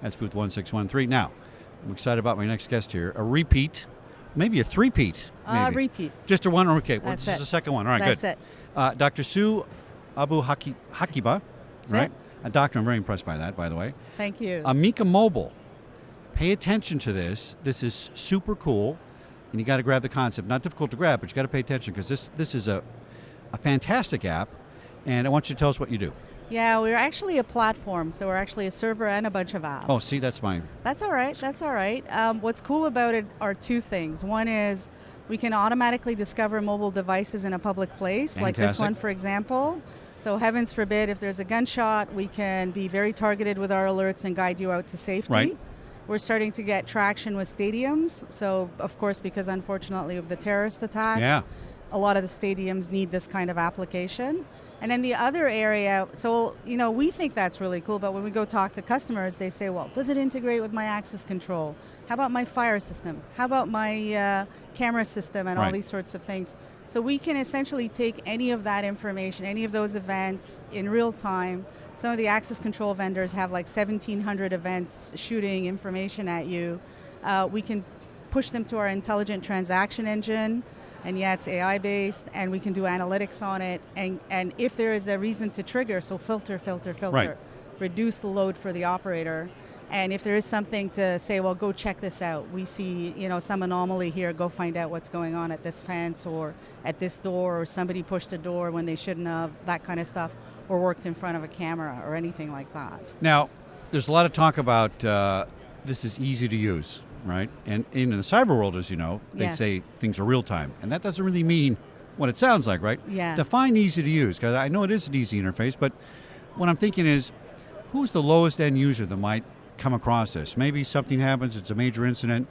That's booth 1613. Now, I'm excited about my next guest here. A repeat, maybe a three-peat. Repeat. Just a one? Okay, well, That's this is it. the second one. All right, That's good. it. Dr. Sue Abu Hakima, That's right? it. A doctor, I'm very impressed by that, by the way. Thank you. Amica Mobile. Pay attention to this. This is super cool, and you got to grab the concept. Not difficult to grab, but you got to pay attention because this is a fantastic app, and I want you to tell us what you do. Yeah, we're actually a platform, so we're actually a server and a bunch of apps. Oh, see, that's my... That's all right. That's all right. What's cool about it are two things. One is we can automatically discover mobile devices in a public place, like this Fantastic. one, for example. So heavens forbid, if there's a gunshot, we can be very targeted with our alerts and guide you out to safety. Right. We're starting to get traction with stadiums. So, of course, because unfortunately of the terrorist attacks, Yeah. a lot of the stadiums need this kind of application. And then the other area, so, we think that's really cool, but when we go talk to customers, they say, well, does it integrate with my access control? How about my fire system? How about my camera system and all Right. these sorts of things? So we can essentially take any of that information, any of those events in real time. Some of the access control vendors have like 1,700 events shooting information at you. We can push them to our intelligent transaction engine, and yeah, it's AI-based, and we can do analytics on it. And if there is a reason to trigger, so filter, Right. reduce the load for the operator. And if there is something to say, well, go check this out. We see, some anomaly here. Go find out what's going on at this fence or at this door, or somebody pushed a door when they shouldn't have. That kind of stuff, or worked in front of a camera or anything like that. Now, there's a lot of talk about this is easy to use, right? And in the cyber world, as you know, they Yes. say things are real time. And that doesn't really mean what it sounds like, right? Yeah. Define easy to use, because I know it is an easy interface, but what I'm thinking is, who's the lowest end user that might come across this? Maybe something happens, it's a major incident,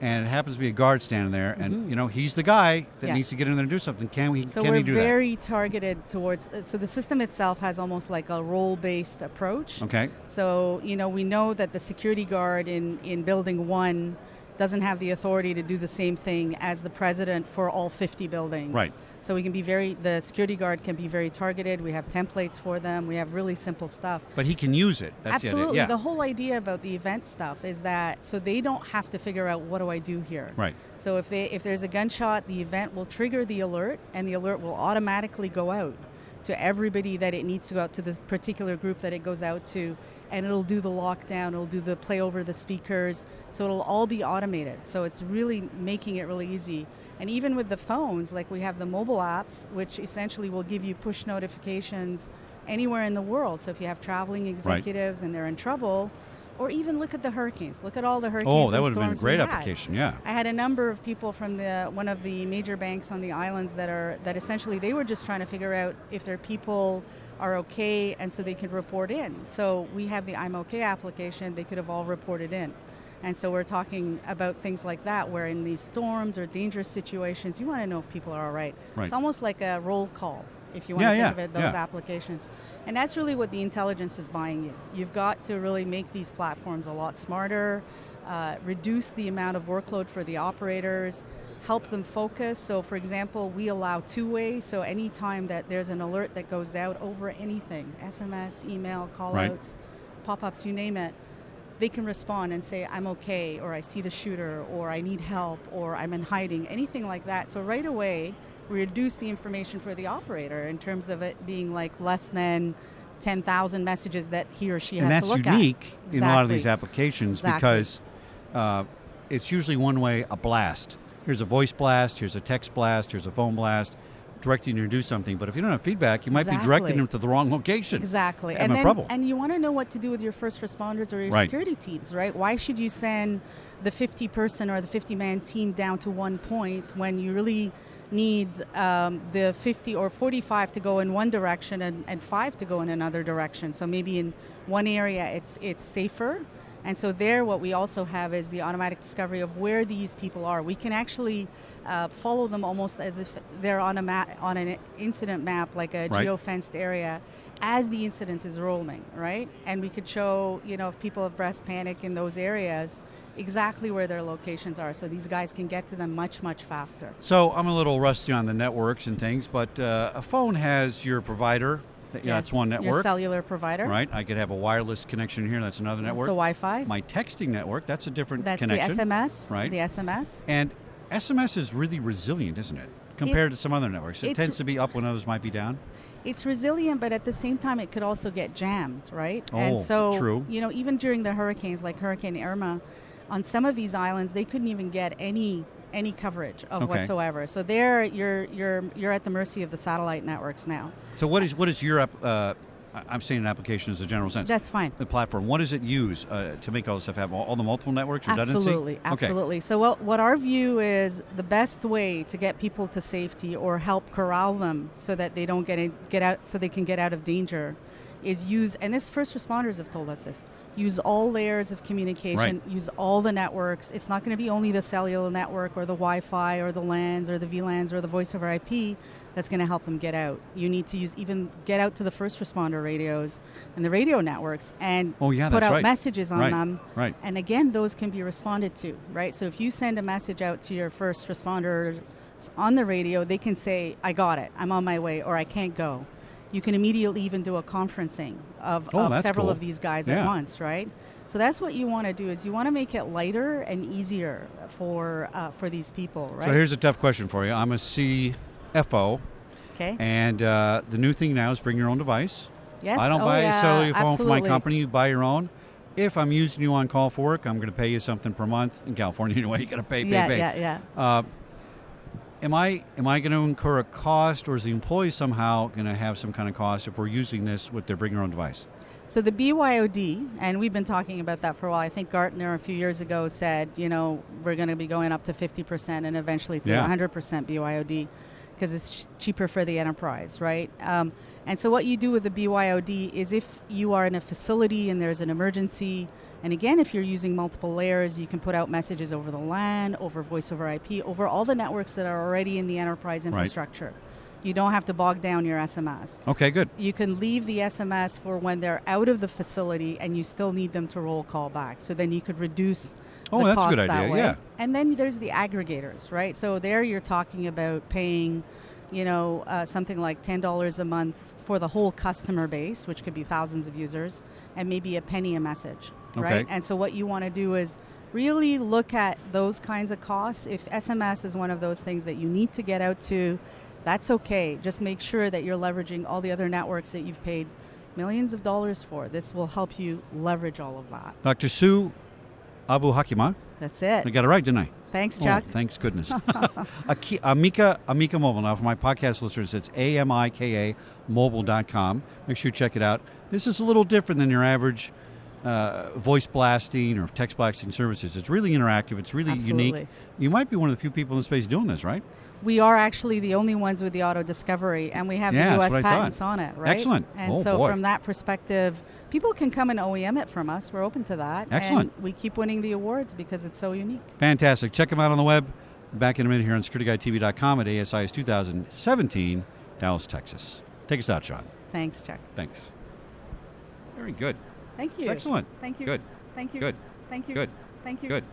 and it happens to be a guard standing there, and he's the guy that Yeah. needs to get in there and do something. Can he So do we're that? very targeted towards, so the system itself has almost like a role-based approach. Okay. So, we know that the security guard in building 1 doesn't have the authority to do the same thing as the president for all 50 buildings. Right. So the security guard can be very targeted. We have templates for them. We have really simple stuff. But he can use it. That's Absolutely. The idea. Yeah. The whole idea about the event stuff is that so they don't have to figure out what do I do here. Right. So if there's a gunshot, the event will trigger the alert, and the alert will automatically go out to everybody that it needs to go out to, the particular group that it goes out to, and it'll do the lockdown, it'll do the play over the speakers, so it'll all be automated. So it's really making it really easy. And even with the phones, like we have the mobile apps, which essentially will give you push notifications anywhere in the world. So if you have traveling executives and they're in trouble, or even look at the hurricanes. Look at all the hurricanes Oh, and that would have been a storms great we had. application, yeah. I had a number of people from one of the major banks on the islands that essentially they were just trying to figure out if their people are okay, and so they could report in. So we have the I'm OK application. They could have all reported in. And so we're talking about things like that, where in these storms or dangerous situations, you want to know if people are all right. Right. It's almost like a roll call, if you want to think of it, those yeah. applications. And that's really what the intelligence is buying you. You've got to really make these platforms a lot smarter, reduce the amount of workload for the operators, help them focus. So for example, we allow two-way, so anytime that there's an alert that goes out over anything, SMS, email, call-outs, pop-ups, you name it, they can respond and say, I'm okay, or I see the shooter, or I need help, or I'm in hiding, anything like that. So right away, we reduce the information for the operator in terms of it being like less than 10,000 messages that he or she has to look at. And that's unique in a lot of these applications because it's usually one way, a blast. Here's a voice blast, here's a text blast, here's a phone blast, directing you to do something. But if you don't have feedback, you might be directing them to the wrong location. Exactly. And trouble. And you want to know what to do with your first responders or your security teams, right? Why should you send the 50-person or the 50-man team down to one point when you really need the 50 or 45 to go in one direction and 5 to go in another direction? So maybe in one area it's safer. And so there what we also have is the automatic discovery of where these people are. We can actually follow them almost as if they're on a map, on an incident map, like a geo-fenced area, as the incident is rolling, right? And we could show, if people have breast panic in those areas, exactly where their locations are, so these guys can get to them much, much faster. So I'm a little rusty on the networks and things, but a phone has your provider, Yeah, that's one network. Your cellular provider. Right. I could have a wireless connection here. That's another network. It's a Wi-Fi. My texting network, that's a different That's connection. the SMS. Right. The SMS. And SMS is really resilient, isn't it? Compared to some other networks. It tends to be up when others might be down. It's resilient, but at the same time, it could also get jammed, right? Oh, and so, true. Even during the hurricanes, like Hurricane Irma, on some of these islands, they couldn't even get any coverage of whatsoever. So there, you're at the mercy of the satellite networks now. So what is your I'm saying an application as a general sense. That's fine. The platform. What does it use to make all this stuff happen? All the multiple networks, redundancy? Absolutely. So what our view is, the best way to get people to safety or help corral them so that they don't get out, so they can get out of danger, is use, and this first responders have told us this, use all layers of communication, use all the networks. It's not going to be only the cellular network or the Wi-Fi or the LANs or the VLANs or the voice over IP that's going to help them get out. You need to get out to the first responder radios and the radio networks and put out messages on them. Right. And again, those can be responded to, right? So if you send a message out to your first responders on the radio, they can say, I got it, I'm on my way, or I can't go. You can immediately even do a conferencing of several of these guys at once, right? So that's what you want to do, is you want to make it lighter and easier for these people, right? So here's a tough question for you. I'm a CFO. Okay. And the new thing now is bring your own device. Yes. I don't buy a cellular phone from my company. You buy your own. If I'm using you on call for work, I'm going to pay you something per month. In California, anyway, you got to pay. Yeah. Am I going to incur a cost, or is the employee somehow going to have some kind of cost if we're using this with their bring your own device? So the BYOD, and we've been talking about that for a while. I think Gartner a few years ago said, we're going to be going up to 50% and eventually to 100% BYOD because it's cheaper for the enterprise, right? And so what you do with the BYOD is, if you are in a facility and there's an emergency, and again, if you're using multiple layers, you can put out messages over the LAN, over voice over IP, over all the networks that are already in the enterprise infrastructure. Right. You don't have to bog down your SMS. Okay, good. You can leave the SMS for when they're out of the facility and you still need them to roll call back. So then you could reduce the cost that way. Yeah. And then there's the aggregators, right? So there you're talking about paying, something like $10 a month for the whole customer base, which could be thousands of users, and maybe a penny a message, right? And so what you want to do is really look at those kinds of costs. If SMS is one of those things that you need to get out to, that's okay. Just make sure that you're leveraging all the other networks that you've paid millions of dollars for. This will help you leverage all of that. Dr. Sue Abu Hakima. That's it. I got it right, didn't I? Thanks, Chuck. Oh, thanks goodness. Amika Mobile. Now, for my podcast listeners, it's AMIKA mobile.com. Make sure you check it out. This is a little different than your average voice blasting or text blasting services. It's really interactive. It's really unique. You might be one of the few people in the space doing this, right? We are actually the only ones with the auto discovery, and we have the U.S. patents on it, right? Excellent. And from that perspective, people can come and OEM it from us. We're open to that. Excellent. And we keep winning the awards because it's so unique. Fantastic. Check them out on the web. Back in a minute here on SecurityGuideTV.com at ASI's 2017, Dallas, Texas. Take us out, Sean. Thanks, Chuck. Thanks. Very good. Thank you. It's excellent. Thank you. Good. Thank you. Good. Thank you. Good. Thank you. Good.